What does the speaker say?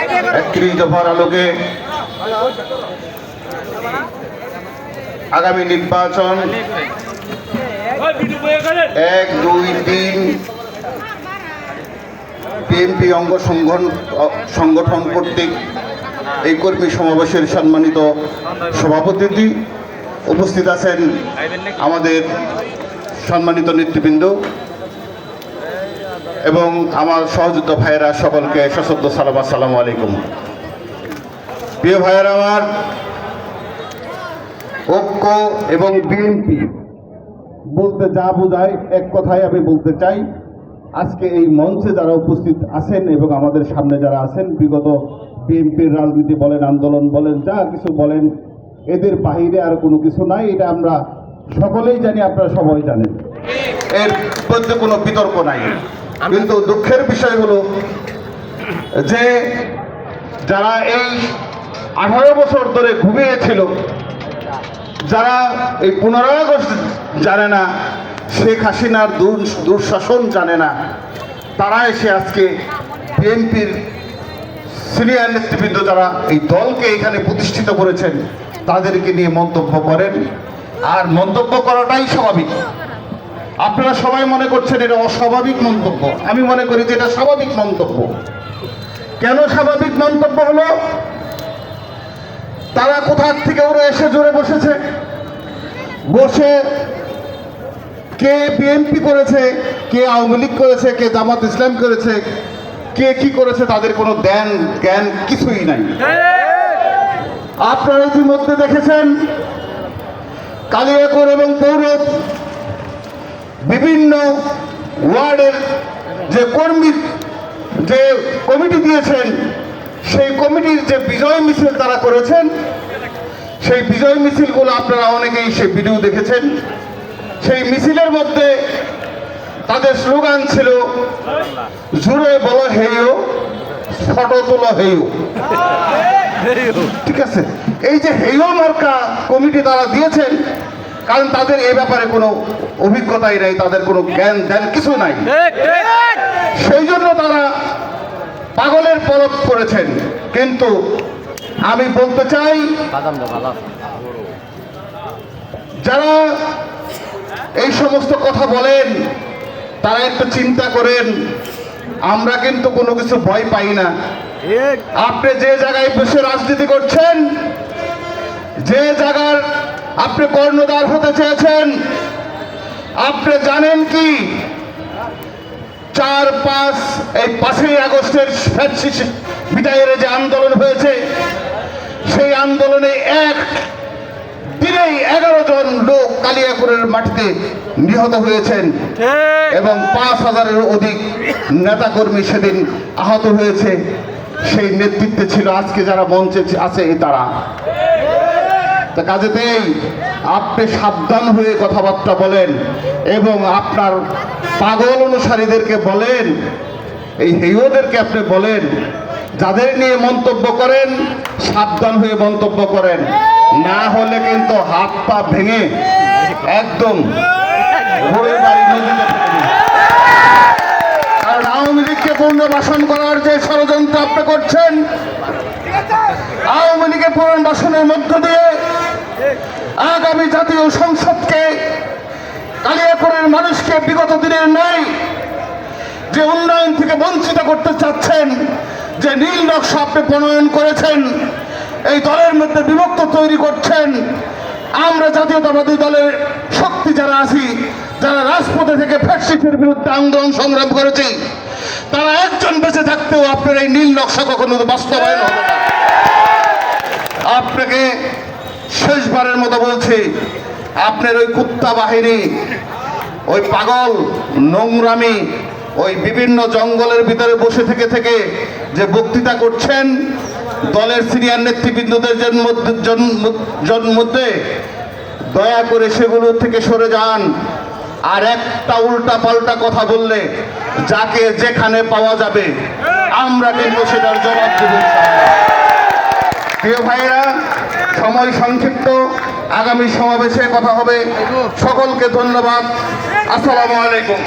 31 দফার আলোকে আগামী নির্বাচন 1, 2, 3 বিএনপি অঙ্গ সংগঠন কর্তৃক এই কর্মী সমাবেশের সম্মানিত সভাপতি উপস্থিত আছেন আমাদের সম্মানিত নেতৃবৃন্দ এবং আমার সহযোদ্ধা ভাইয়েরা, সকলকে সশ্রদ্ধ সালাম, আসসালামু আলাইকুম। প্রিয় ভাইয়েরা আমার, ঐক্য এবং বিএনপি বলতে যা বোঝায় এক কথায় আমি বলতে চাই, আজকে এই মঞ্চে যারা উপস্থিত আছেন এবং আমাদের সামনে যারা আছেন, বিগত বিএনপির রাজনীতি বলেন, আন্দোলন বলেন, যা কিছু বলেন, এদের বাহিরে আর কোনো কিছু নাই। এটা আমরা সকলেই জানি, আপনারা সবাই জানেন, এর মধ্যে কোনো বিতর্ক নাই। কিন্তু দুঃখের বিষয় হলো যে যারা এই 18 বছর ধরে ঘুমিয়েছিল, যারা এই 15 আগস্ট জানে না, শেখ হাসিনার দুঃশাসন জানে না, তারা এসে আজকে বিএনপির সিনিয়র নেতৃবৃন্দ যারা এই দলকে এখানে প্রতিষ্ঠিত করেছেন তাদেরকে নিয়ে মন্তব্য করেন। আর মন্তব্য করাটাই স্বাভাবিক। আপনারা সবাই মনে করছেন এটা অস্বাভাবিক মন্তব্য, আমি মনে করি যে এটা স্বাভাবিক মন্তব্য। কেন স্বাভাবিক মন্তব্য হলো? তারা কোথার থেকে ওরা এসে জুড়ে বসেছে, বসে কে বিএনপি করেছে, কে আওয়ামী লীগ করেছে, কে জামাত ইসলাম করেছে, কে কি করেছে, তাদের কোনো জ্ঞান কিছুই নাই। আপনারা ইতিমধ্যে দেখেছেন কালিয়াকৈর এবং পৌর বিভিন্ন ওয়ার্ডের যে কমিটি দিয়েছেন, সেই কমিটির যে বিজয় মিছিল তারা করেছেন, সেই বিজয় মিছিলগুলো আপনারা অনেকেই সেই ভিডিও দেখেছেন। সেই মিছিলের মধ্যে তাদের স্লোগান ছিল, জুড়ে বলো হেইও, ফটো তোলো হেইও। ঠিক আছে, এই যে হেইও মার্কা কমিটি তারা দিয়েছেন, কারণ তাদের এই ব্যাপারে কোনো অভিজ্ঞতাই নাই, তাদের কোনো জ্ঞান কিছু নাই। সেই জন্য তারা পাগলের পলক করেছেন। কিন্তু আমি বলতে চাই, যারা এই সমস্ত কথা বলেন তারা একটু চিন্তা করেন, আমরা কিন্তু কোনো কিছু ভয় পাই না। আপনি যে জায়গায় বসে রাজনীতি করছেন, যে জায়গার আপনি কর্ণধার হতে চেয়েছেন, আপনি জানেন কি 4-5 এই 5ই আগস্টের বিদায়ের যে আন্দোলন হয়েছে, সেই আন্দোলনে এক দিনেই 11 জন লোক কালিয়াকৈরের মাটিতে নিহত হয়েছেন এবং 5000-এর অধিক নেতাকর্মী সেদিন আহত হয়েছে। সেই নেতৃত্বে ছিল আজকে যারা মঞ্চে আছে তারা। কাজেতেই আপনি সাবধান হয়ে কথাবার্তা বলেন এবং আপনার পাগল অনুসারীদেরকে বলেন, এই হেইওদেরকে আপনি বলেন, যাদের নিয়ে মন্তব্য করেন সাবধান হয়ে মন্তব্য করেন, না হলে কিন্তু হাত পা ভেঙে একদম ঘোড়ের বাড়ি নদীতে ফেলে দিন। কারণ আওয়ামী লীগকে পুনর্বাসন করার যে ষড়যন্ত্র আপনি করছেন, আওয়ামী লীগের পুনর্বাসনের মধ্য দিয়ে আগামী জাতীয় সংসদকে কালিয়াকৈরের মানুষকে বিগত দিনের ন্যায় যে উন্নয়ন থেকে বঞ্চিত করতে চাচ্ছেন, যে নীল নকশা আপনি প্রণয়ন করেছেন, এই দলের মধ্যে বিভক্ত তৈরি করছেন। আমরা জাতীয়তাবাদী দলের শক্তি যারা আছি, যারা রাজপথে থেকে ফ্যাসিস্টের বিরুদ্ধে আন্দোলন সংগ্রাম করেছি, তারা একজন বেঁচে থাকতেও আপনার এই নীল নকশা কখনো বাস্তবায়ন হবে না। আপনাকে শেষবারের মতো বলছি, আপনার ওই কুত্তা বাহিনী, ওই পাগল নোংরামি, ওই বিভিন্ন জঙ্গলের ভিতরে বসে থেকে যে বক্তৃতা করছেন, দলের সিনিয়র নেতৃবৃন্দদের মধ্যে দয়া করে সেগুলো থেকে সরে যান। আর একটা উল্টা পাল্টা কথা বললে যাকে যেখানে পাওয়া যাবে আমরা কিন্তু সেটার জবাব দেব। প্রিয় ভাইরা, সময় সংক্ষিপ্ত, আগামী সমাবেশে কথা হবে। সকলকে ধন্যবাদ। আসসালামু আলাইকুম।